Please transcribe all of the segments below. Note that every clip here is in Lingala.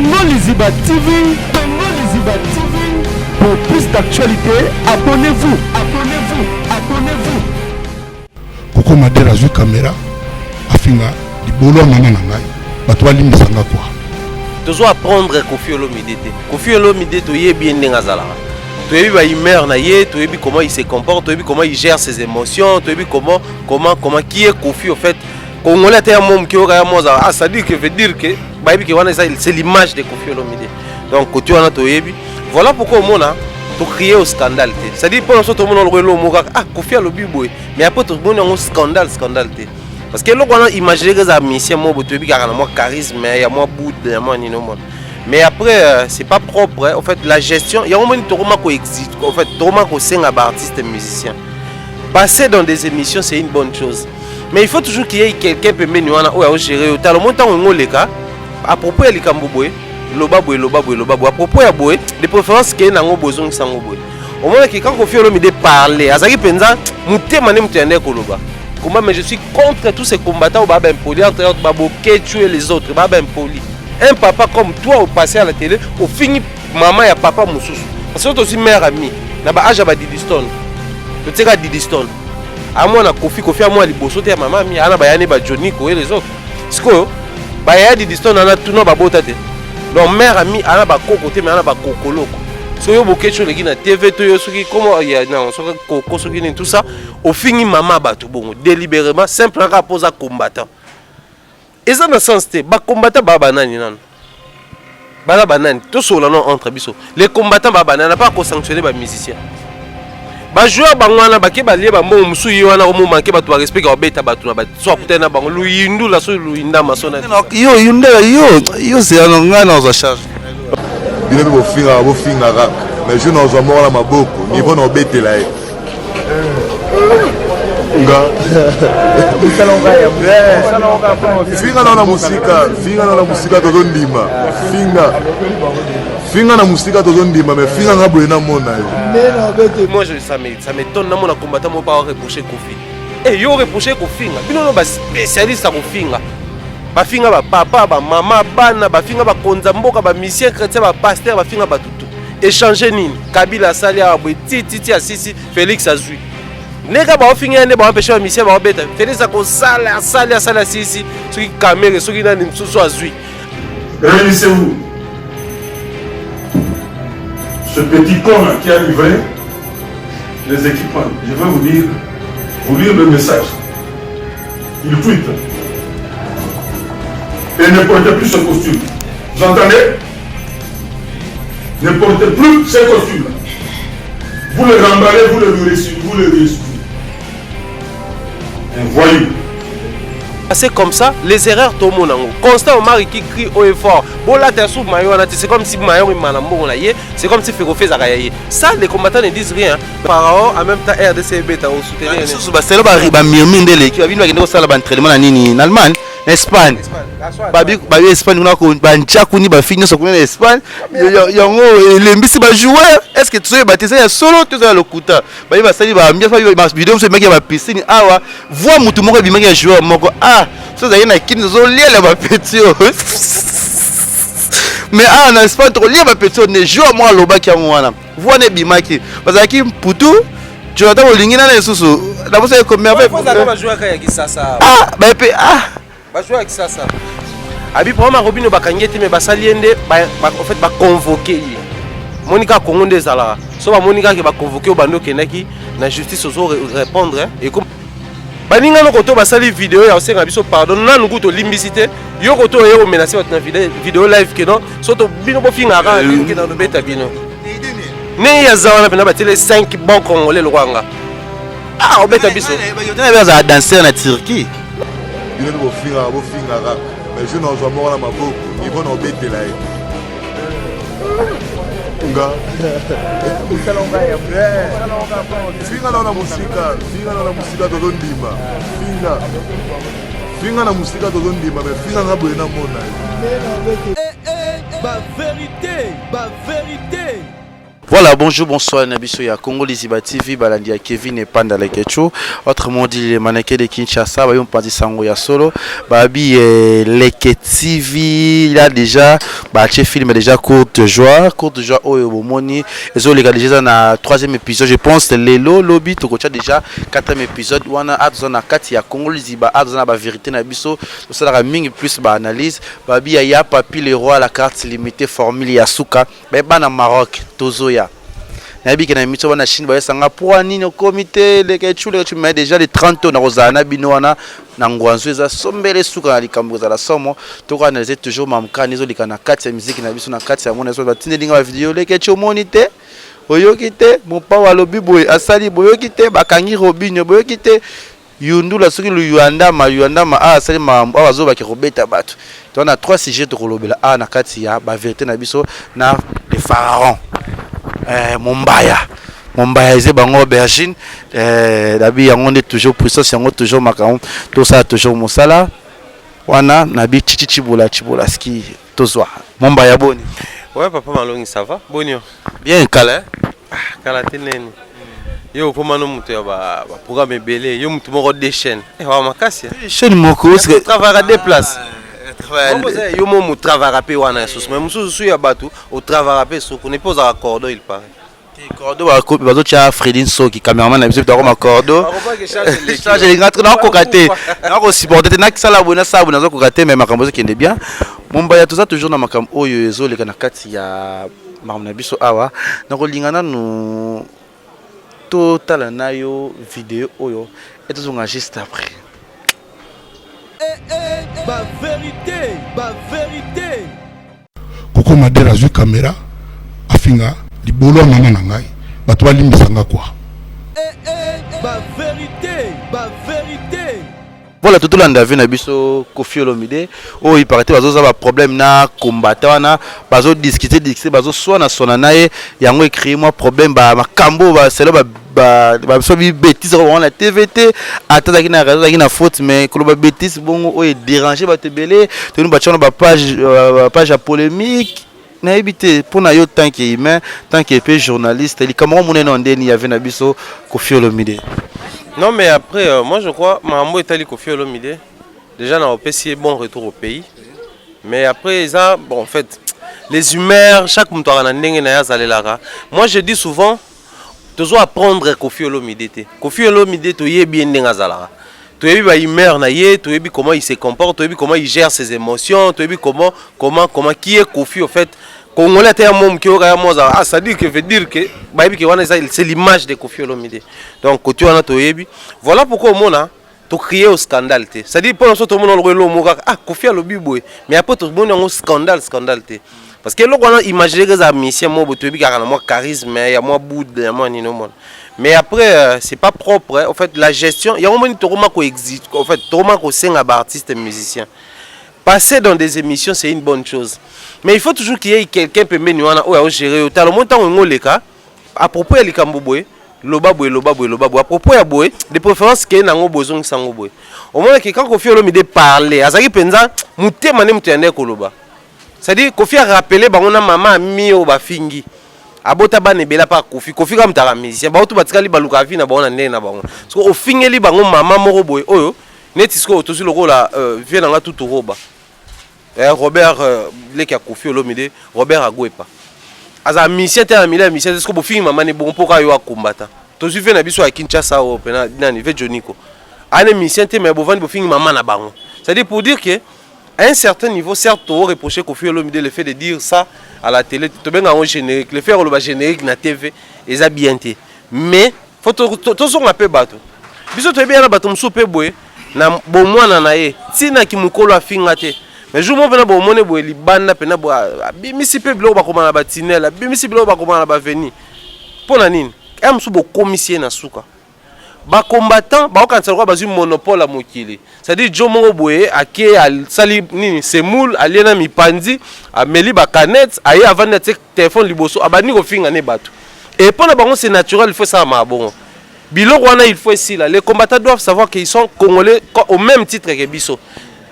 Congo Liziba TV, Congo Liziba TV. Pour plus d'actualité, abonnez-vous, abonnez-vous, abonnez-vous. Koko Madera zui caméra, afinga libolo nana nangai, batwa limisanga quoi. Tu dois apprendre Koffi Olomide. Koffi Olomide, tu es bien n'engazala. Tu es bien humeur na ye, tu es bien comment il se comporte, tu es bien comment il gère ses émotions, tu es bien comment qui est Koffi au fait. Congolais était un monde qui aurait moza. Ah, ça dit que veut dire que c'est l'image de Koffi Olomide. Donc tu as tu es bien. Voilà pourquoi au monde tu crier au scandale. Ça dit pour nous tout le monde le moura ah Koffi Olomide mais après tout le monde un scandale. Parce que là on a imaginé que ça mission moi tu es bien car moi charisme, il y a moi bout, il y a moi ni non. Mais après, c'est pas propre. Hein. En fait, la gestion, il y a un moment où existe. En fait, un artiste et musicien. Passer dans des émissions, c'est une bonne chose. Mais il faut toujours qu'il y ait quelqu'un qui peut mener ou gérer. T'as le montant où on est à propos de l'Ikamboué, l'Obaboué. À propos de Boé, de préférence qu'il y a un besoin de Sangoboué. Au moment où quand Koffi Olomide parler, Azaki Penza, Mouté Mané Moutende Koloba. Comment, mais je suis contre tous ces combattants au Baba Impoli, entre autres, Babo tuer les autres, Baba Impoli. Un papa comme toi au passé à la télé, au fini maman et papa Moussous. Parce que tu es aussi mère amie. Na ba âge ba Didiston. Tu sais Didiston. À moi na Koffi à moi liboso te maman mi ana ba yani ba Johnny ko et les autres. Siko ba ya Didiston ana tout no ba botate. Donc mère amie ana ba kokote mais ana ba kokoloko. So yo bokecho le na TV to yo soki comment ya na so koko soki ni tout ça au fini maman ba tout bon délibérément simple rapport à combattant. Et ça dans le sens que les combattants tout ça entre les combattants n'a pas sanctionné les musiciens. Les joueurs qui respect Finga na musika tozondima. Finga na musika tozondima mais finga na boyena mona. Moi ça m'étonne na mona combattant mo pas reprocher Koffi. Et yo reprocher Koffi. Bino no ba spécialiste à Koffi. Ba finga ba papa ba maman bana ba finga ba konza mboka ba mission chrétien ba pasteur ba finga ba tutu. Échanger nini? Kabila Salia abwe titi asisi Félix Azui. Nega ba ofinga ne ba empêcher mission ba obeta. Félix ako sala sisi ce qui caméra ce qui na msusu Azui. Réunissez-vous. Ce petit con qui a livré les équipements, je vais vous lire le message. Il tweet. Et ne portez plus ce costume. Vous entendez? Ne portez plus ce costume. Vous le remballez, vous le réussissez. Un voyou. C'est comme ça, les erreurs tout le monde. Constant Omar qui crie haut et fort. Bon là t'es sous maillot, c'est comme si maillot est malambo c'est comme si Féro fait Zagayaye. Ça les combattants ne disent rien. Par en même temps RDC bêta au soutenir. C'est le baril ba mirmine de l'équipe. Abi bakende ko sala ba entraînement na nini en Allemagne, Espagne. Babi Espagne na ko ba nchaku ni ba fini so ko na Espagne. Yango les mbisi ba joueur. Est-ce que tu es baptisé solo tu as le kuta. Ba ba sali ba ambia fa ba vidéo so meki ba piscine awa. Vois mutu moko bi meki joueur moko ça y est, qui nous ont lié la pétition. Mais en Espagne, tu lié la pétition, ne joue à moi le bac à moi. Vous n'êtes bimaki. Parce que pour tout, tu as dans le ligne là, sous. D'abord, c'est comme un peu. Va jouer avec ça. Va jouer avec ça. Abi pour ma robine bakangeti mais basaliende en fait ba convoquer. Monica Congo des Zala. So ba Monica qui va convoquer au bando kenaki na justice aux répondre et comme baninga no koto basali vidéo ya osenga biso pardon na nuku to limbisité yo koto yo menacer votre vidéo live que non soto bino bo finga ka linki na beta bino ne ya zawana pena batele 5 bons congolais le rwanga obeta biso yo tena ba danser na Turquie bino bo finga ka mais je n'ose pas mort na maboko ils vont obetela nga finga na musika tozondima finga na musika tozondima mais finga nga boye na mona ba vérité Voilà, bonjour, bonsoir, Nabiso ya Congo Liziba TV, Balandi ya Kevin et Panda Lekecho. Autrement dit, les mannequins de Kinshasa, on parti sango ya solo. Babi Leke TV, il a déjà, ce film est déjà courte joie, au Moni. Ils ont déjà dans le 3e épisode, je pense, Lelo, Lobby, tu as déjà 4e épisode. On a à Kati ya Congo Liziba, à la vérité Nabiso, ça a mis plus d'analyse. Babi ya Papi le roi, la carte limitée, formule Yasuka, mais ban en Maroc, Tozoya. Nabi qui na mito wana Chine ba sanga pour nini au comité les ketchou tu mets déjà les 30 ans na rozana binoana na ngwanzo eza sombele suka na likambo za la somo to ka na toujours mamkani zo likana kati ya musique na biso na kati ya mona so batinde linga ba vidéo les ketchou monite oyokite mon pa wa lobi boy asali boyokite bakangi robinyo boyokite yundula soki lu yuandama asali ma awazo ba ki robeta batu to na 3 sujets to kolobela na kati ya ba vérité na biso na les pharaons. Mombaya eze bango aubergine nabi yango nde toujours puissance yango toujours makambo tout ça toujours mosala wana nabi chibola ski tozwa Mombaya boni. Ouais papa Malongi ça va bonio bien kala kala teneni yo komano muto ya ba programme belé yo muto moko de chaîne wa makasi chaîne moko c'est travailler à deux places. Yo mo travailler pe wana sous mais mususu ya batu au travailler pe so qu'on pose à cordo il paraît cordo ba ko bazo tia Fredin Soki cameraman na biso to ma cordo charge les gars na ko kate na ko supporter na kisala bona sabu na zo ko kate mais makambo zo kende bien Mombaya tout ça toujours na makambo oyo ezo leka na kati ya makambo na biso awa na ko lingana no total na yo vidéo oyo et tout on juste après. Ba vérité. Koko Madera zui caméra afinga libolo mama na ngai bato balimbisanga kwa. Ba vérité. Voilà tout le monde a vu na biso Koffi Olomide oh il paraît bazo za ba problème na combattant wana bazo discuter bazo soit na sona nae yango écrit moi problème ba makambo ba selo ba so bi bêtise on la TVT atata ki na raison ki na faute mais ko ba bêtise bongo oh déranger ba tebele to nous batchona ba page polémique na éviter pour na yo tant que humain tant que pe journaliste li comment mon nom ndeni y avait na biso Koffi Olomide. Non mais après moi je crois Mambo est allé Koffi Olomide déjà on a un bon retour au pays mais après ça bon en fait les humeurs chaque mouton a ndenge na yazalela moi je dis souvent tu dois apprendre Koffi Olomide Koffi Olomide to yebi ndenge azala tu yebi ba humeur na ye tu yebi comment il se comporte tu yebi comment il gère ses émotions tu yebi comment qui est Koffi au fait Congolais t'es un môme qui aura un ça dit que veut dire que c'est l'image de Koffi Olomide. Donc quand tu en as toyebi, voilà pourquoi au monde a to crier au scandale te. Ça dit pour nous tout le monde le moka Koffi Olomide mais après tout le monde un scandale te. Parce que là on a imaginé que ça mission moi toyebi car on a moi charisme, il y a moi boud, il y a moi ni non monde. Mais après c'est pas propre en fait la gestion, il y a un moment où existe en fait tellement qu'on sing à artistes et musiciens. Passer dans des émissions, c'est une bonne chose. Mais il faut toujours qu'il y ait quelqu'un qui peut gérer. À propos de l'Ikamboboé, à propos de Boé, de préférence qu'il y ait un besoin de Boé. Au moins, quand Koffi Olomide parle, Azaki Penza, Mouté Mané Moutiane Koloba. C'est-à-dire, Koffi a rappelé que maman a mis au Bafingi. Abota ba nebela pa Koffi comme ta musicien. Ba otu batika li baluka vi na ba na ndena ba. Parce que au fingeli bango maman moko boy oyo. Netisko tosi loko la vient dans la tout roba. Robert leki a Koffi Olomide, Robert Agwepa. Aza musicien te amila musicien est-ce que bo film maman ne bon poka yo akombata. Tosi fait na biso a Kinshasa o pena nani ve Joniko. Ane musicien te mais bo vandi bo film maman na bango. C'est-à-dire pour dire que à un certain niveau certes on reprocher Koffi Olomide le fait de dire ça à la télé, to benga en générique, le faire le générique na TV et bien mais faut to son appel bateau. Biso to bien na bateau msoupe boy. Na bomwana na ye tina ki mukolo afinga te mais jour mo pena bomone boye libanda pena bo bimisi pe bilo ba komana ba tinela bimisi bilo ba komana ba veni pona nini amsu bo commissaire na suka ba combattant ba okanisa kwa bazu monopole mokili c'est à dire jo mo boye ake al sali nini semoul aliena mipandi ameli ba canette aye avant de téléphone liboso abani ko finga ne bato et pona bango c'est naturel il faut ça ma bon. Biloko wana il faut ici là les combattants doivent savoir qu'ils sont congolais au même titre que Bisso.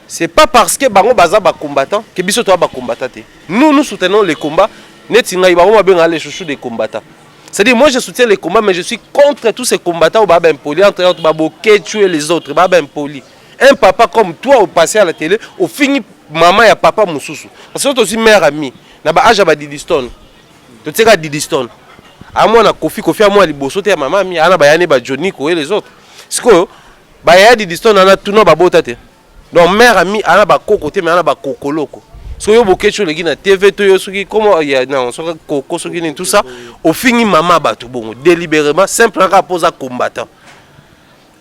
C'est pas parce que bango baza ba combattant que Bisso toi ba combattant. Nous soutenons les combats Netinga Ibaroma ben les chouchous des combattants. C'est-à-dire, moi je soutiens les combats, mais je suis contre tous ces combattants au Baba Impoli, entre autres Babo Ketchou et les autres, Baba Impoli. Un papa comme toi, au passé à la télé, au fini, maman et papa Moussoussou. Parce que toi aussi mère amie. Naba Aja Didiston. Tu sais Didiston. À moi, na Kofi à moi, Liboso, tu es maman, Ana Bayane, Johnny, et les autres. C'est que, Bayane Didiston, on a tout le monde. Donc, mère amie, Ana Bakoko, mais Ana Bakokoloko. So yo bokecho le gina TV to yo soki comment il y a non so koko soki tout ça au fini maman batu bongo délibérément simple rapport à combattant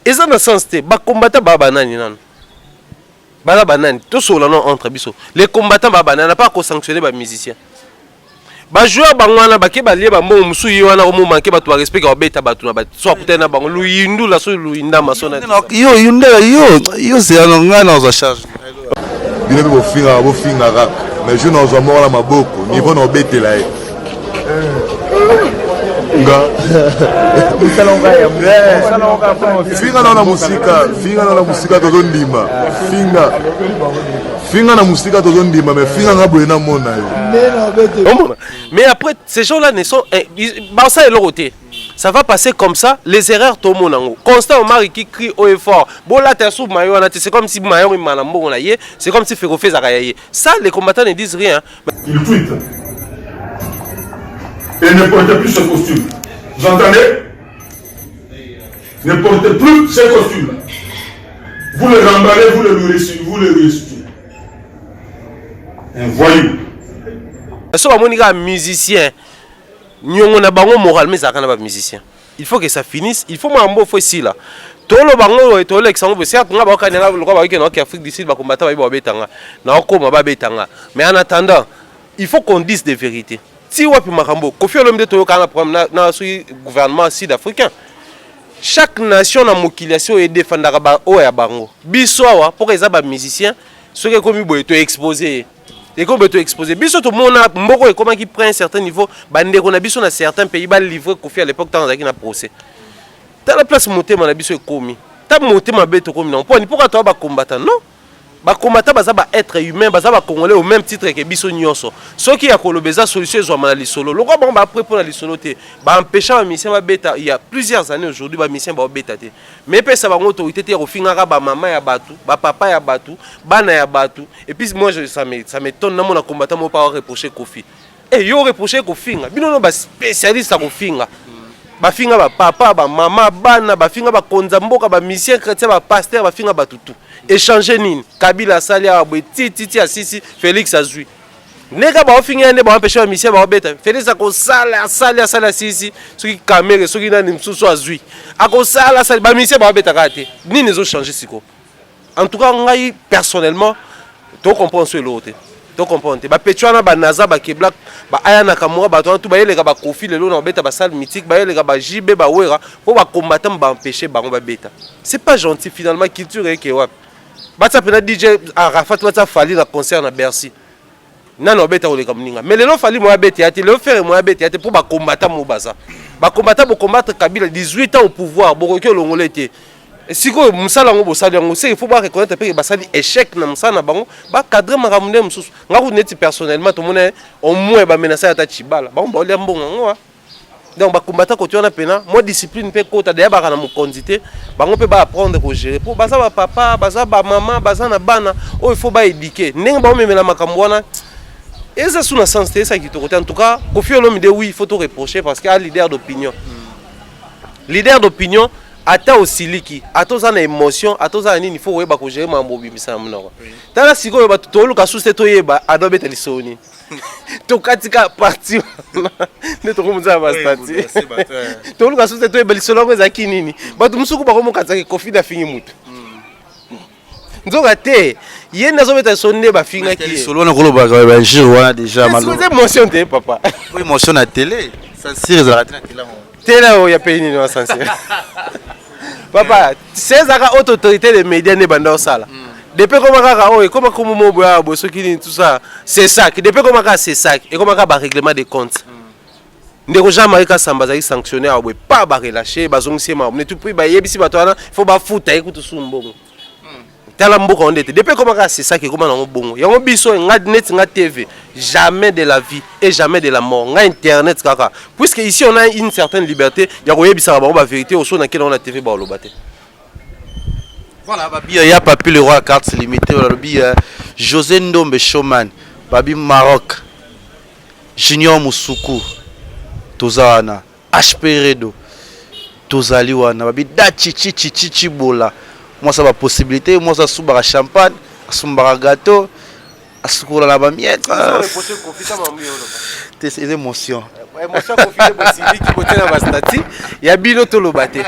et ça dans sens te ba combattant ba banani nan ba banani to so là non entre biso les combattants ba banana pas ko sanctionner ba musicien ba joueur bangwana ba ke ba lie ba mo musu yi wana mo manke ba to respect ka beta ba tuna ba so akutena bango lu yindu la so lu inda masona yo yunda yo c'est un ngana za charge bino mpe bofinga kaka mais je nazwa moko na maboko niveau na obetela ye finga na na musika tozondima finga na musika tozondima mais finga nga boye na mona yo. Mais après ces gens-là ne sont ça est leur côté. Ça va passer comme ça, les erreurs tout le monde. Constant Omar qui crie haut et fort. Bon là t'es sous maillot, c'est comme si maillot il m'a c'est comme si Ferrofé Zarayaye. Ça les combattants ne disent rien. Il tweet. Et ne portez plus ce costume. Vous entendez? Ne portez plus ce costume. Vous le remballez, vous le restituez. Un voyou. Si on est un musicien, nous na bango moral mais ça kana ba musicien. Il faut que ça finisse, il faut mambo faut ici là. Tolo bango to l'exemple certes nga ba kana lo ba ke no ki Afrique du Sud ba combattre ba betanga. Na okoma ba betanga. Mais en attendant, il faut qu'on dise des vérités. Si wapi makambo, Kofi Olomide to kana problème na gouvernement sud-africain. Chaque nation na mokiliation et défendra ba o ya bango. Biso wa pour que ça ba musicien, ce que comme boy to exposer. Et comme tu exposé, biso tout le monde a mboko et comment qui prend un certain niveau, bande qu'on a biso dans certains pays bal livré Kofi à l'époque dans un procès. Dans la place monter mon biso est commis. T'as monté ma bête comme non. Pourquoi toi ba combattant non? Ba combattant ba être humain, ba congolais au même titre que biso nyonso. Ceux qui a kolobeza solution zo mala lisolo. Le roi ba après pour la lisolo te. Ba empêcher un mission ba bêta il y a plusieurs années aujourd'hui ba mission ba bêta te. Mais pe ça ba autorité te refingara ba maman ya batu, ba papa ya batu, bana ya batu. Et puis moi ça m'étonne na mon combattant mo pas reprocher Kofi. Et yo reprocher Kofi. Bino no ba spécialiste à Kofi. Ba finga ba papa ba maman bana ba finga ba konza mboka ba mission chrétien ba pasteur ba finga ba tutu. Échanger nini Kabila Salia abwe titi asisi Félix azui neka ba ofinga ne ba empêcher mission ba obeta Félix akosala sala sisi soki caméra soki nani msusu azui akosala sala ba mission ba obeta kate nini zo changer siko. En tout cas ngai personnellement to comprendre sur l'autre to comprendre ba petwana ba naza ba kebla ba ayana kamwa ba to ba yelega ba Kofi lelo na obeta ba salle mythique ba yelega ba JB ba wera pour ba combattant ba empêcher ba ba beta. C'est pas gentil finalement culture et que wapi. Bata pena DJ Arafat bata fali la concert na Bercy. Nano beta ole kamninga. Mais lelo fali mo beta yati, le faire mo beta yati pour ba combattre mo baza. Ba combattre bo combattre Kabila 18 ans au pouvoir, bo ko longolé té. Siko musala ngo bo sali ngo c'est il faut pas reconnaître pe ba sali échec na musana bango, ba cadre maramunde mususu. Ngaku neti personnellement to mona au moins ba menacer ata chibala. Ba mbo le mbonga ngo. Donc ba combattre ko tu na pena, mo discipline pe ko ta de ba kana mo condité. Bango peut pas apprendre à gérer pour baza ba papa baza ba maman baza na bana oh il faut pas éduquer ndenge ba memela makambo wana et ça sous la sens c'est ça qui te en tout cas Kofi Olomide oui il faut te reprocher parce qu'il y a leader d'opinion ata aussi liki ata za na émotion ata za nini il faut weba ko gérer mambo bimisa mnoko tala siko ba to luka sous to yeba adobe telisoni to katika parti ne to komuza ba stati to luka sous to yeba lisolo za kinini batu musuku ba komo katsaki Kofi da fingi mutu nzoka te yenda zo beta sonne ba finga ki solo na kolo ba jiro wana déjà malo c'est émotion te papa émotion na télé ça sire za ratina télé o ya pays ni no sensible. Papa, c'est la haute autorité des médias ne banda au sala. Depuis comment comment mobo boso qui tout ça, c'est ça. Depuis comment c'est ça et comment ba règlement des comptes. Ndeko jamais ka samba za sanctionner abwe pas ba relâcher ba zongsi ma. Ne tout prix ba yebisi ba toana, faut ba futa écoute sumbongo. tala mboka on était depuis comment c'est ça qui comment na bongo yango biso net nga TV jamais de la vie et jamais de la mort nga internet kaka puisque ici on a une certaine liberté ya koyebisa ba vérité au son na kele on a TV ba lobate. Voilà, babi il y a Papi le roi cartes limitées babi José Ndombe Showman babi Maroc Junior Musuku Tozana HP Redo Tozali wana babi Dachi bola moi ça va possibilité moi ça souba champagne souba gâteau asukula la ba miette c'est émotion confité possible qui côté na ba stati ya bino to lobate.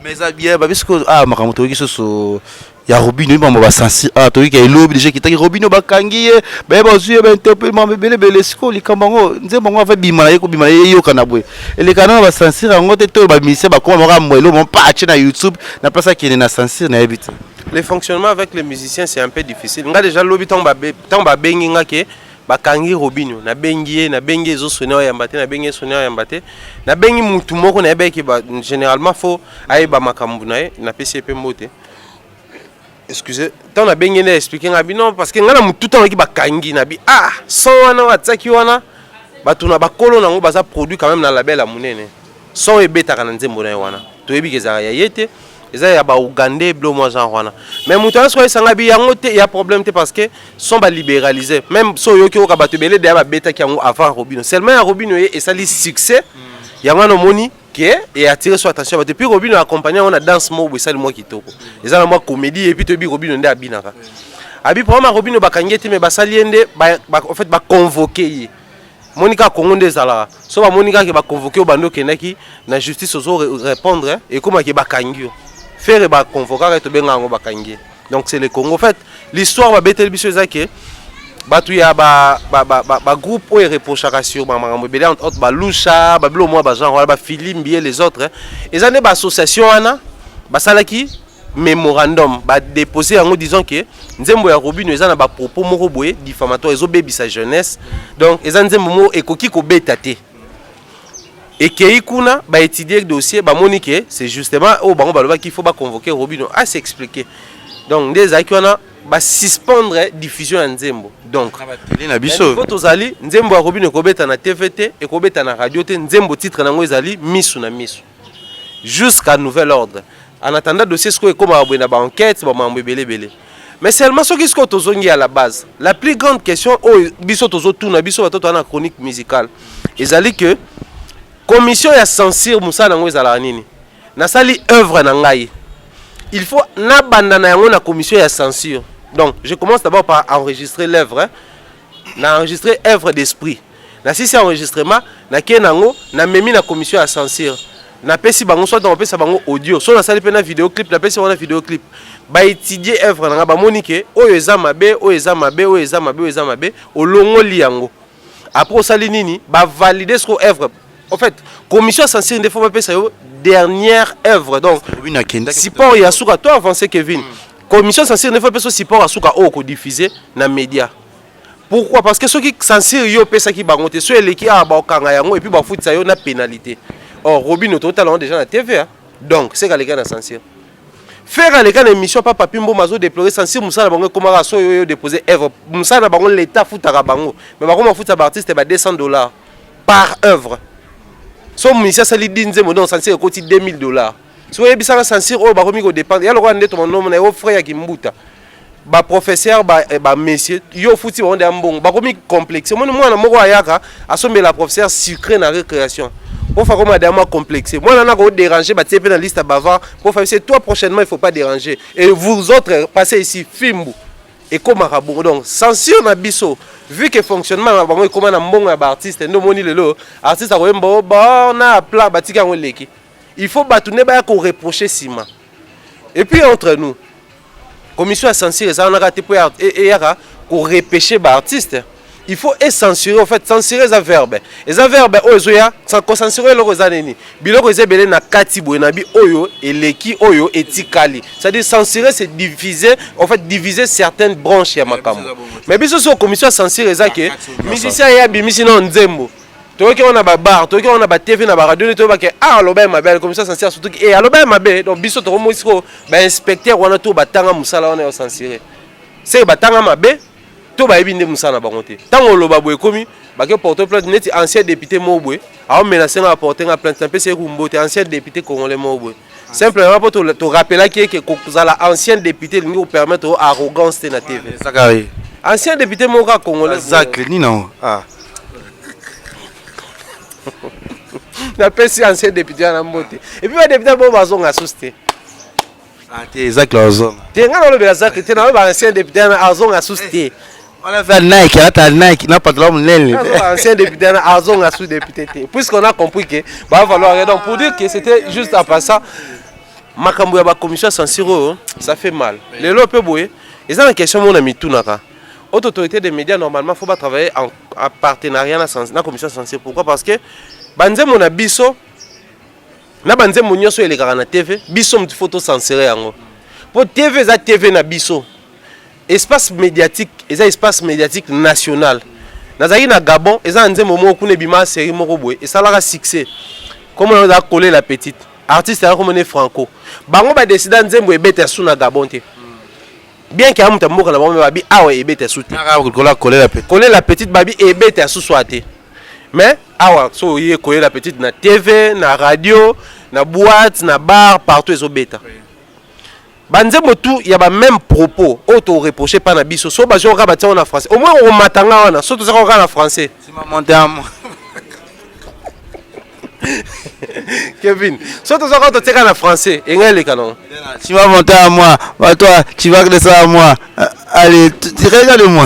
Mais ça bien parce que makambo toki so ya Robinho ba ba sensi toki ka elobi déjà ki taki Robinho ba kangi ba ba zuye ba interpel ma bele siko likambango nzembo ngo va bimala yeko bimala yoka na bwe ele kana ba sensi rango te to ba mise ba koma ba mwelo mon patch na YouTube na pasa ki na sensi na ebiti. Le fonctionnement avec les musiciens c'est un peu difficile. Nga déjà lobi tant ba bengi nga ke bakangi Robinho na bengi zo sonner yambate na bengi sonner yambate na bengi mutu moko na yebeki ba généralement faut ayeba makambu na PCP mote. Excusez, tant na bengi na expliquer nga bino parce que nga na mutu tant ki bakangi na bi son wana watsaki wana batuna bakolo nango baza produit quand même na label ya munene. Son ebetaka na nzembo na wana. To yebi kezaka ya yete ils ont ba Ougandais blo moi genre wana mais mutu so sanga bi yango te ya problème te parce que sont ba libéralisés même so yoki oka bato belé de ba beta ki yango avant Robinho seulement ya Robinho et ça li succès yango no moni que et attirer son attention depuis Robinho accompagné on a danse mo bo sali mo kitoko ils ont moi comédie et puis to bi Robinho nde abinaka abi vraiment Robinho bakangete mais basali ende en fait ba convoquer Monica Congo ndezala so ba Monica ke ba convoquer obando kenaki na justice ozo répondre et comment ke bakangio faire ba convoquer to benga ngo bakangi donc c'est le Congo en fait l'histoire va betel biso ezake batu ya ba groupe o reprochaka sur ba makambo belé entre autres ba Lusha ba blo moi ba genre ba Filimbi et les autres ils ont ba association ana ba salaki mémorandum ba déposer en disant que nzembo ya Robinho ezana ba propos moko boye diffamatoire ezo bebisa jeunesse donc ezana nzembo mo ekoki ko betate. Et qui kuna ba étudier le dossier ba monique c'est justement au bango baloba qu'il faut ba convoquer Robinho à s'expliquer donc des akiona ba suspendre diffusion en nzembo donc na biso faut tozali nzembo ya Robinho ko beta na TVT et ko beta na radio te nzembo titre nango ezali misu na misu jusqu'à nouvel ordre en attendant dossier ce ko ekoma ba enquête ba mambo belé mais seulement ce qui se tozongi à la base la plus grande question o biso tozo tuna biso batoto na chronique musicale ezali que commission ya censure musala ngo ezala nini na sali œuvre na ngai il faut na banda na yango na commission ya censure donc je commence d'abord par enregistrer l'œuvre na enregistrer œuvre d'esprit na si c'est enregistrement na kenango na memi na commission ya censure na pesi bango soit on pesa bango audio so na sali pe na vidéo clip na pesi wana vidéo clip ba étudier œuvre na ba monique oyo eza mabe oyo eza mabe oyo eza mabe oyo eza mabe olongoli yango après sali nini ba valider ce œuvre. En fait, commission censure ne faut pas passer dernière œuvre donc support ya suka toi avancer Kevin commission censure ne faut pas support à suka o ko diffuser na média pourquoi parce que ceux qui censure yo pesa ki bangote so eleki a ba kanga yango et puis ba fout ça yo na pénalité or Robinho total déjà na TV donc c'est les gars na censure faire les gars na émission papa Pimbo mazo déplorer censure musala bango comment so yo déposer œuvre musala bango l'état foutaka bango mais ba comment fout artiste ba $200 par œuvre. So musicien sali dinze mo donc censure côté $2000 so ebisaka censure o ba komi ko dépendre ya lokwa ndeto monomo na o frère ya kimbuta ba professeur ba messieurs yo futi ba onde mbongo ba komi complexe moi mwana moko ayaka asombela professeur sucré na récréation pour faire comme madame complexe moi na ko déranger ba tipe na liste bavard pour faire c'est toi prochainement il faut pas déranger et vous autres passez ici Fimbu et comme Rabongo donc censure na biso vu que fonctionnement bango comment na mbongo ba artiste ndo moni lelo artiste a rembo ba na plat batika ngo leki il faut batouner ba ko reprocher Sima et puis entre nous commission à censurer ça on a raté pour et yaka ko repêcher ba artiste il faut censurer en fait censurer ça verbe et ça verbe ozoya sans censurer loko zaneni biloko ezebele na kati boye na bi oyo eleki oyo etikali c'est-à-dire censurer c'est diviser en fait diviser certaines branches ya makambo mais biso so commission censurer ça que musicien ya bimisi non nzembo toyoki on a ba bar toyoki on a ba TV na ba radio to ba ke aloba mabe comme ça censé surtout et aloba mabe donc biso to mo isiko ba inspecteur wana to batanga musala wana yo censuré c'est batanga mabe to ba ebinde musala ba konté tango loba boye komi ba ke porter plainte net ancien député Mobwe a menacé na porter na plainte un peu c'est Kumbote ancien député congolais Mobwe simplement pour te rappeler que kozala ancien député lingi permettre arrogance na TV Zakari ancien député moka congolais Zakari ni non na pesi ancien député na mbote et puis ba député bo bazonga souste t'es Zakari azonga tenga na le Zakari te na ba ancien député na azonga souste on a fait Nike à Nike n'a pas de l'homme ancien député na azonga sous député puisqu'on a compris que va falloir donc pour dire que c'était juste après ça makambo ya ba commission censure ça fait mal les lopé boye et ça la question mon ami tunaka autorité des médias normalement faut pas travailler en partenariat na commission censure pourquoi parce que banze mon biso na banze mon nyoso elekaka na TV biso mtu photo censuré yango pour TV za TV na biso espace médiatique espace médiatique national nazaki na Gabon eza nzembo moko kuna bima série moko boye et ça la succès comme on a collé la petite artiste a comme Franco bango ba décider nzembo ebeta sous na Gabon te bien qu'il y a muta mboka na bango babi awa ebeta sous te coller la petite babi ebeta sous soité mais awa so yé coller la petite na TV na radio na boîte na bar partout ezo beta banzembo tout il y a ba même propos auto reproché par na biso so ba joka batia en français au moins on matanga wana so to za ko en français c'est ma monté à moi Kevin so to za ko to teka en français engele canon tu vas monter à moi bah toi tu vas laisser à moi allez tu regarde-moi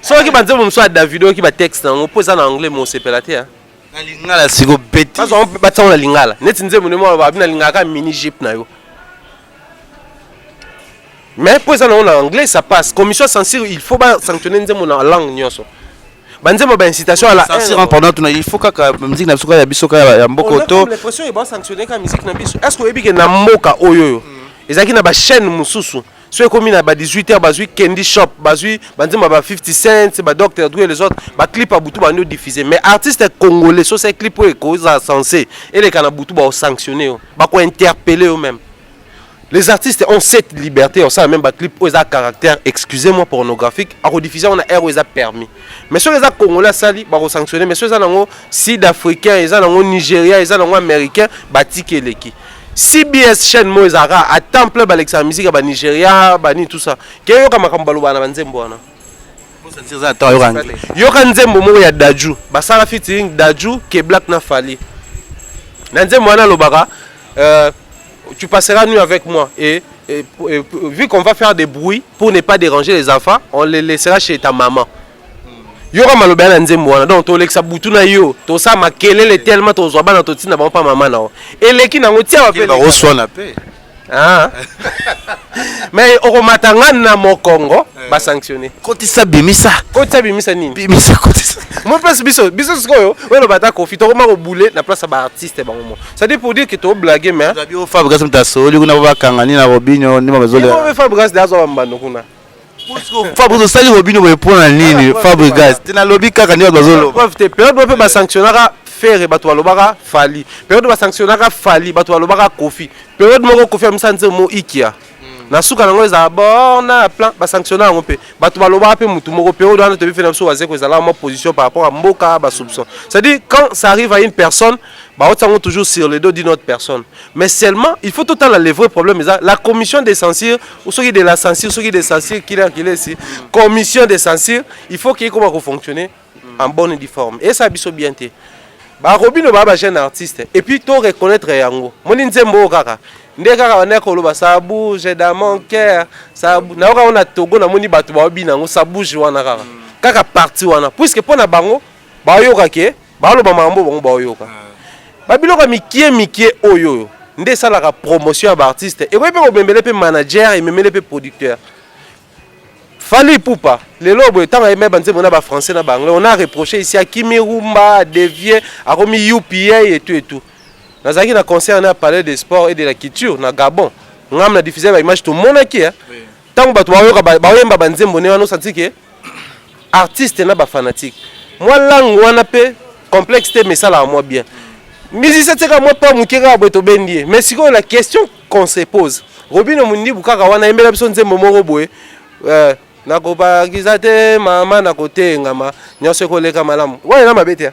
so ki banzembo mso da vidéo ki ba texte on pose en anglais mon sepelate hein na lingala siko beti parce on peut battre na lingala net nzembo mo ba bina lingaka mini jeep na yo mais pour ça en anglais ça passe commission censure il faut pas sanctionner nzembo na langue nyoso banzembo ba incitation à la censure pendant tout il faut que musique na biso ya biso ya mboko to l'impression il va sanctionner ka musique na biso est-ce que ebike na mboka oyo ezaki na ba chaîne mususu ceux comme na ba 18h bazui Candy Shop bazui banzema ba 50 cents ba Dr Dre les autres ba clip à butu ba no diffuser mais artiste congolais so ces clip est cause censé et les kana butu ba sanctionner ba ko interpeller eux même les artistes ont cette liberté on sait même ba clip aux caractère excusez-moi pornographique à rediffuser on a air aux a permis mais sur les congolais sali ba ko sanctionner mais sur les nango sud-africain les nango nigérien les nango américain ba tikeleki CBS chaîne Moizara à temple Alexandre musique ba Nigeria ba ni tout ça ke yo kama kambalo bana banzembo wana censure za ta yo anglais yo ka nzembo mo ya Daju ba sala featuring Daju ke Black na Fali na nzembo wana lobaka tu passeras nuit avec moi et vu qu'on va faire des bruits pour ne pas déranger les enfants on les laissera chez ta maman yo ka maloba na nzembo wana donc to lexa butu na yo to sa makelele tellement to zo bana to tina ba pa mama na eleki na ngotia ba pe ba reçoit na paix ah mais au matanga na mokongo ba sanctionner kotisa bimisa nini bimisa kotisa moi place biso sikoyo we lo bata kofi to ma ko boule na place ba artiste ba moment ça dit pour dire que to blaguer mais zabi o Fabrice mtasoli kuna ba kangani na Robinho ni bazole on Fabrice dazo ba mbando kuna Fabrice sali Robinho ba pona nini Fabrice tena lobby kaka ni bazolo profiter période ba sanctionnera faire bato balobaka Fali période ba sanctionnera Fali bato balobaka Kofi période moko Kofi amsanze mo ikia na suka nango eza bona plan ba sanctionner ngo pe bato balobaka pe mutu moko période wana to bi fena so wazeko ezala ma position par rapport à mboka ba soupçon c'est à dire quand ça arrive à une personne bah on toujours sur le dos d'une autre personne mais seulement il faut tout le temps le vrai problème la commission des censures ou ceux qui de la censure ceux qui des censures qui est ici commission des censures il faut qu'il comment fonctionner en bonne et due forme et ça biso bien té ba Robinho ba jeune artiste et puis to reconnaître yango moni nzembo kaka ndé kaka wana ko loba ça bouge dans mon cœur ça na on a Togo na moni batu ba obina ngo ça bouge wana kaka parti wana puisque pona bango ba yoka ke ba loba mambo bango ba yoka babiloko mikie oyo ndé salaka promotion ba artiste et ko pe ko bembele pe manager et memele pe producteur Fali Poupa, les lobes, tant que même banze mona ba français na banglais, on a reproché ici à Kimirumba, Devier, à Romi UPA et tout. Nazaki na concert na parler des sports et de la culture na Gabon. Ngam na diffuser ba image tout monde qui tant que bato ba yemba banze mona no senti que artiste na ba fanatique moi langue wana pe complexe te mais ça là moi bien musicien teka moi pas mukeka boto bendie mais siko la question qu'on se pose Robino mundi bukaka wana embela biso nzembo moko boye nakobakiza te mama nakotengama nyonso koleka malamu wana na mabete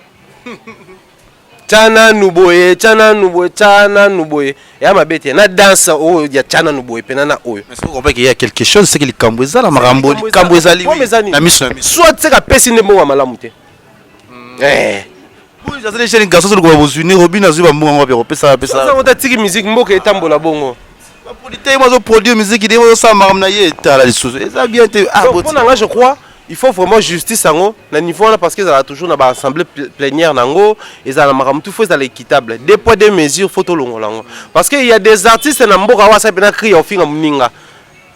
Tchana nuboye ya mabete na danse o ya tchana nuboye pena na oyo mais vous comprenez qu'il y a quelque chose c'est que les Camboueza la marambo Camboueza li na miso soit tseka pesi ndembo wa malamu te oui ça c'est les jeunes garçons ko bozuni Robino azuba mbongo ngwa pesa ça on ta tiki musique mboka etambola bongo la politique moi zo produire musique il faut ça maram na ye ta la sous ça bien te je crois il faut vraiment justice ango na niveau là parce que ça a toujours na ba assemblée plénière nango et ça na maram tout faut ça l'équitable des poids des mesures photo longo lango parce que il y a des artistes na mboka wa ça pena crier au finga muninga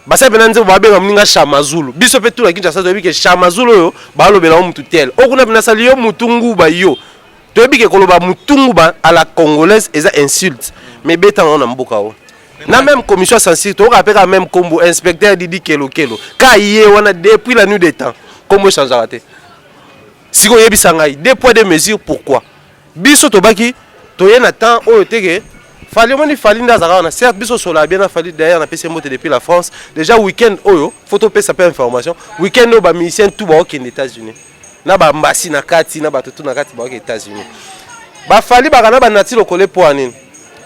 ba ça pena nze ba benga muninga chamazulu biso pe tout la kinja ça doit que chamazulu yo ba lobela mutu tel okuna pena sali yo mutungu ba yo to bi ke koloba mutungu ba à la congolaise et ça insulte mais beta on na mboka o na même commission sensible to rappelle même combo inspecteur Didi Kelo ka yé wana depuis la nuit des temps comment changer raté si ko yebisa ngai des poids des mesures pourquoi biso to baki to yena temps o teke fallait moni fallait ndazaka na certes biso sola bien na fallait d'ailleurs na PC moté depuis la France déjà week-end oyo photo pe ça peut information week-end no ba musicien tout ba aux États-Unis na ba mbasi na kati na ba tout na kati ba aux États-Unis ba fallait ba kana ba nati lokole po anini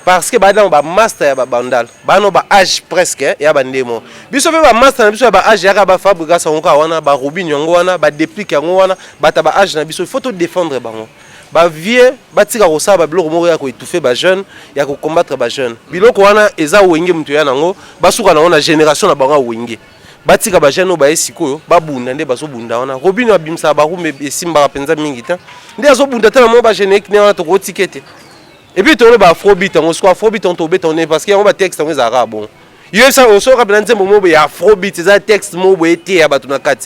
parce que badam ba master ya ba bandal ba no ba âge presque ya ba ndemo biso pe ba master na biso ba âge ya ba fabrication ngo wana ba Robin ngo wana ba déplique ngo wana ba ta ba âge na biso il faut tout défendre bango ba vieux ba tika ko sa ba biloko moko ya ko étouffer ba jeune ya ko combattre ba jeune biloko wana eza wenge mutu ya nango ba suka na génération na bango wenge ba tika ba jeune ba esikoyo ba bunda nde ba so bunda wana Robin abimsa ba rume esimba penza mingi ta nde azo bunda tala mo ba jeune ekne wana to ko tikete. Et puis tu as afrobeat, on soit afrobeat on tobe ton parce qu'il y a un texte en arabe bon. Il y a ça au sort rappelé un moment il afrobeat c'est un texte mot été à batuna kat.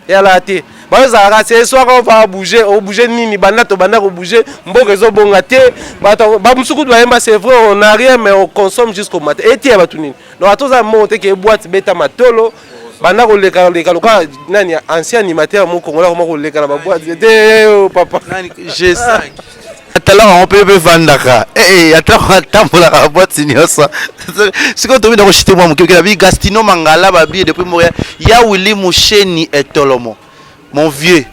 Et à la té. Bah ça c'est soir on va bouger nini banda to banda ko bouger mboka zo bonga té ba musuku doit emba c'est vrai on n'a rien mais on consomme jusqu'au matin. Été à batunini. Donc à tous ça monter que boîte beta matolo banda ko leka loka nani ancien animateur mon congolais ko leka na ba boîte papa. Nani G5 talent on peut vendre attends pour la boîte signosa c'est quand tu viens de rejeter moi mon que la vie Gastino Mangala babi depuis Montréal il y a Willy Moucheni et Tolomo mon vieux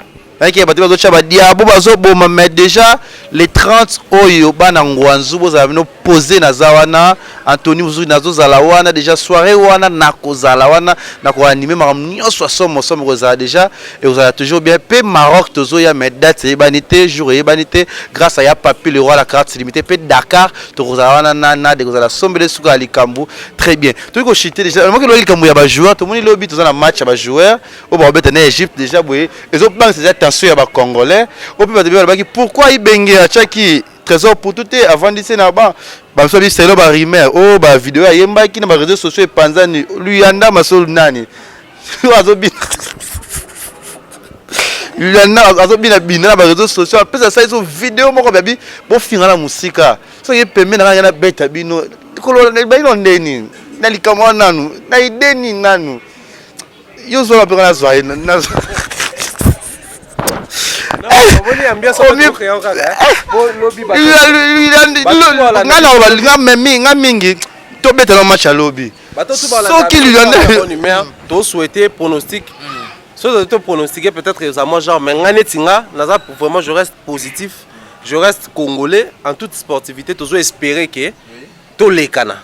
qui est battu aux autres diabo bazo boma mais déjà les 30 oyo bana ngwanzu boza vino poser na zawana Anthony Muzuri nazo zalawana déjà soirée wana nako zalawana nako animer maram nyonso somo ko déjà et vous allez toujours bien pe Maroc tozo ya mes dates et banité jour et banité grâce à ya papi le roi la carte limitée pe Dakar to zalawana na de la sombele suka likambu très bien tout ko chiter déjà moi que le likambu ya ba joueur tout le monde lobby to na match ya ba joueur au ba bête na Égypte déjà boye les autres banques c'est attention ya ba congolais au peut ba pourquoi il bengue à Tchaki trésor pour tout est avant d'ici là-bas bah ça dit c'est là ba rimer oh ba vidéo ya yemba qui na ba réseaux sociaux panzani lui anda masol nani azobi lui anda azobi na bina ba réseaux sociaux après ça ils ont vidéo moko babi bo finga na musika so ye pembe na beta bino kolo ba ino ndeni na likamo nanu na ideni nanu yo zo la pena zo na mingi to beta na match à lobby qui lui to souhaiter pronostic so to pronostiquer peut-être ça moi genre mais nganetinga naza vraiment je reste positif je reste congolais en toute sportivité toujours espérer que to lekana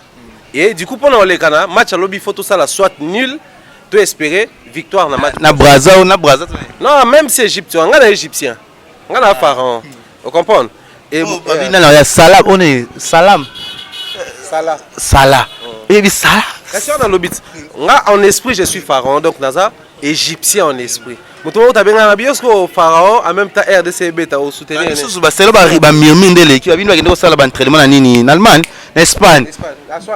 et du coup pendant lekana match à lobby faut tout ça la soit nul to espérer victoire na match na Braza non même si égyptien ngana égyptien ngana pharaon vous comprenez et Salam on est Salam Salah et puis Salah question dans l'obit nga en esprit je suis pharaon donc naza égyptien en esprit muto ta benga na biosco pharaon en même temps RDC beta au soutenir sous ba selo ba mirminde l'équipe bino bakende ko sala ba entraînement na nini en Allemagne Espagne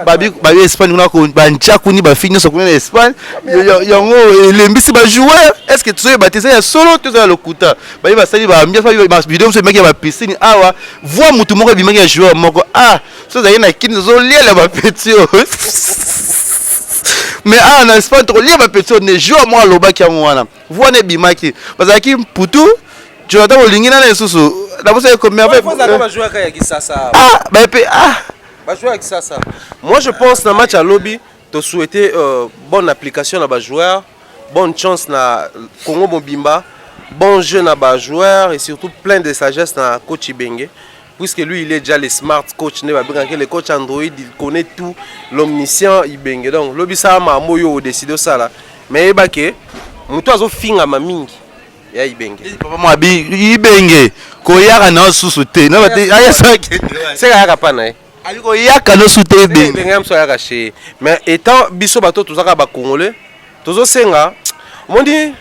ba Espagne na ko ba nchaku ni ba fini so ko na Espagne yango lembisi ba joueur est-ce que tu sais baptiser ya solo tu sais le kuta ba sali ba mbia ba vidéo so meki ba piscine awa voix mutu moko bimaki ya joueur moko so za yena kini zo liela ba petit mais en Espagne tu lis ma personne ne joue moi loba qui amwana voine bimaki parce que putu tu attends au lingina na susu d'abord c'est combien fait faut ça jouer avec ça jouer avec ça moi je pense dans match à lobby te souhaiter bonne application à bas joueur bonne chance na Congo Mobimba bon jeu na bas joueur et surtout plein de sagesse na coach Ibenge. Puisque lui, il est déjà le smart coach, le coach Android, il connaît tout, l'omniscient Ibenge. Donc, l'obi ça m'a moyo décidé ça là. Mais il bake, muto azo finga ma mingi. Ya Ibenge. Papa moi Ibenge, ko yaka na susute. Na bate aya ça que c'est yaka pa na. Ali ko yaka no sute Ibenge. Ibenge am so yaka chez. Mais étant biso bato to zaka ba congolais, tozo senga. On dit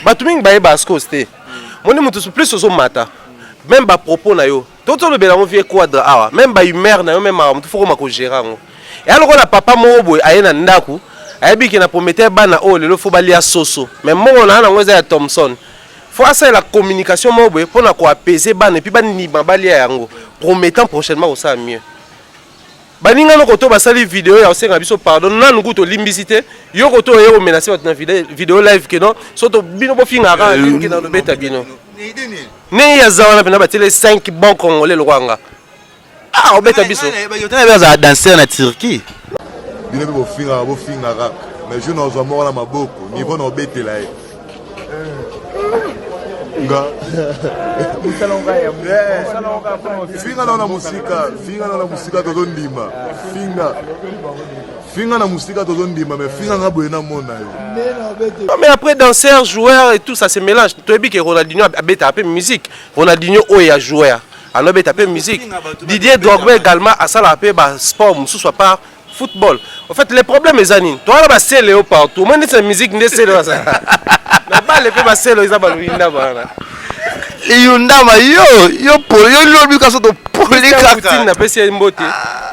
bato mingi ba basko c'était. On dit muto plus ozo mata. Même ba propos na yo. Tout le monde vient quadre awa. Même ba humeur na yo même il faut ko gérer. Et alors la papa mo boy ayena ndaku, ayebi ki na prometteur bana o lelo faut balia soso. Mais mo na na ngoza ya Thompson. Faut asa la communication mo boy pour na ko apaiser bana et puis bani ni balia yango. Promettant prochainement au ça mieux. Baninga no koto basali vidéo ya osenga biso pardon na nguto to limbisité yo koto yo menacer na vidéo live que non soto bino bo finga ka linki na beta bino. Ne ya zawana pena batele 5 bons congolais le Rwanda. Ah, on beta biso. Yo tena za danser na Turquie. Bino bo finga rak. Mais je n'ose mort na maboko, niveau no betela e. Nga. Finga na musika to ndima. Finga na musika to ndima mais finga nga boyena mona yo. Mais après danseur, joueur et tout ça se mélange. Tu as vu que Ronaldinho a bêta un peu musique. Ronaldinho oya joueur. Alors bêta un peu musique. Didier Drogba également a ça la peu sport, musu soit pas football. En fait les problèmes les anines. Toi là ba c'est Léo partout. Moi c'est musique ne c'est là ça. Na ba le peu ba c'est là ils ba luinda bana. Yundama yo lobi ka soto polika Poutine na pesi mbote.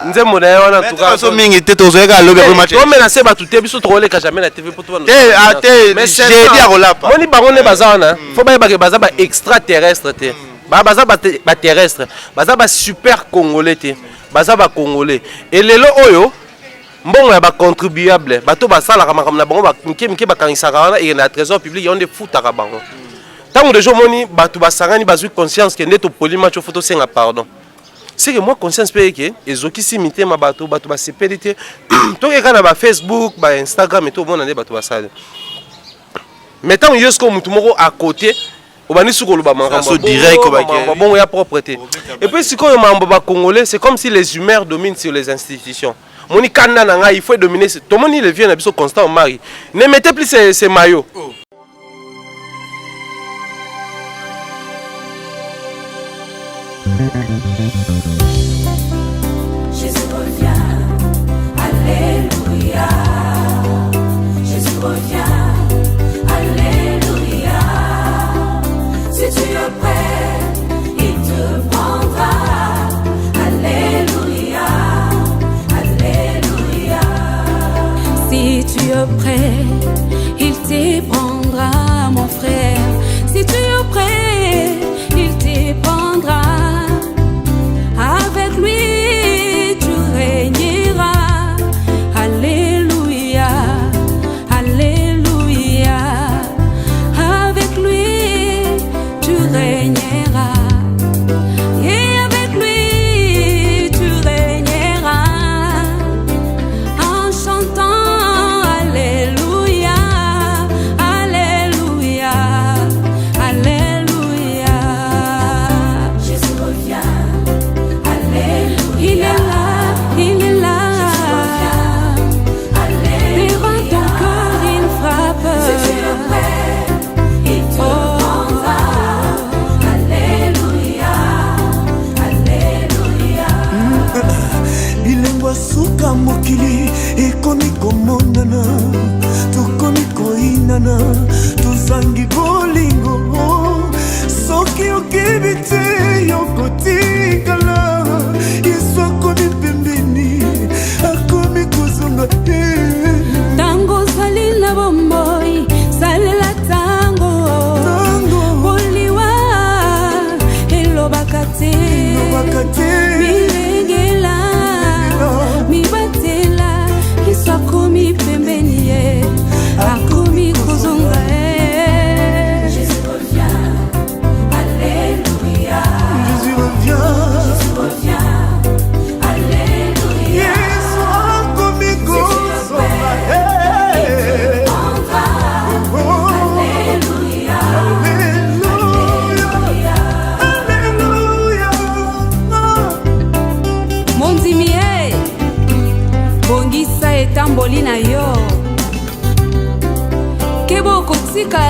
Nzembo na yo na tuka so mingi te tozo ka lobi ko match. On menacer ba tout te biso trop le ka jamais na TV pour toi. Mais j'ai dit à Rolapa. Moni bango ne bazana. Faut ba baza ba extraterrestre te. Baza ba terrestre. Baza ba super congolais te. Baza ba congolais. Et lelo oyo mbongo ya ba contribuable. Bato basala ka makamna bango ba mike ba kanisaka wana et na trésor public yon de futaka bango. Tant de jours moni bato basangani bazui conscience que neto poli match photo senga pardon. C'est que moi conscience pe que ezoki simité ma bato ba sepelité. To ke kana ba Facebook, ba Instagram et tout monde ande bato basala. Mais tant yosko mutu moko à côté obani suko lo ba makambo direct ko ba bon ya propreté. Et puis si ko mambo ba congolais, c'est comme si les humeurs dominent sur les institutions. Moni kanda na nga il faut dominer tout le monde il vient na biso constant mari. Ne mettez plus ces maillots. Jésus revient, alléluia. Jésus revient, alléluia. Si tu es prêt, il te prendra. Alléluia, alléluia. Si tu es prêt, il te prendra, mon frère. Si tu es prêt, il te prendra.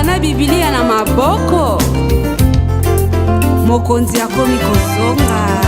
kozala na bibilia na maboko mokonzi akomi kozonga.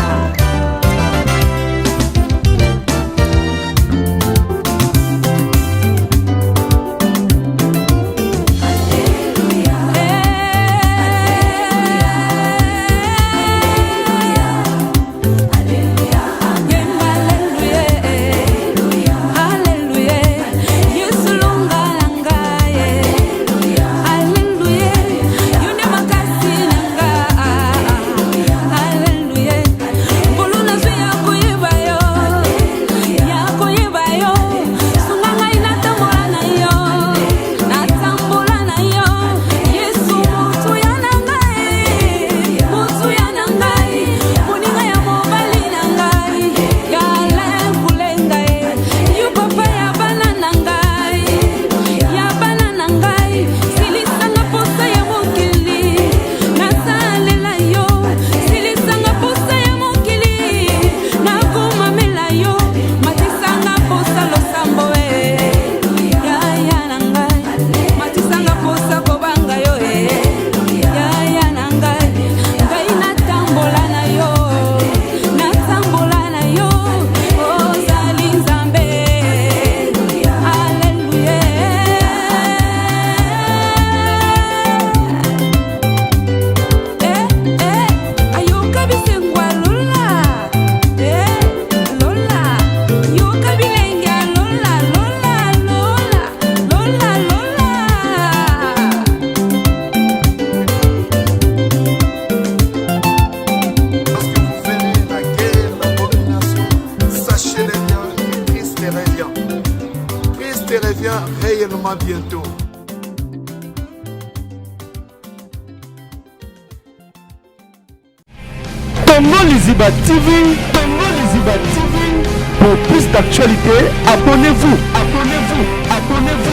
Réellement bientôt. Tongo Liziba TV, Tongo Liziba TV. Pour plus d'actualités, abonnez-vous, abonnez-vous, abonnez-vous.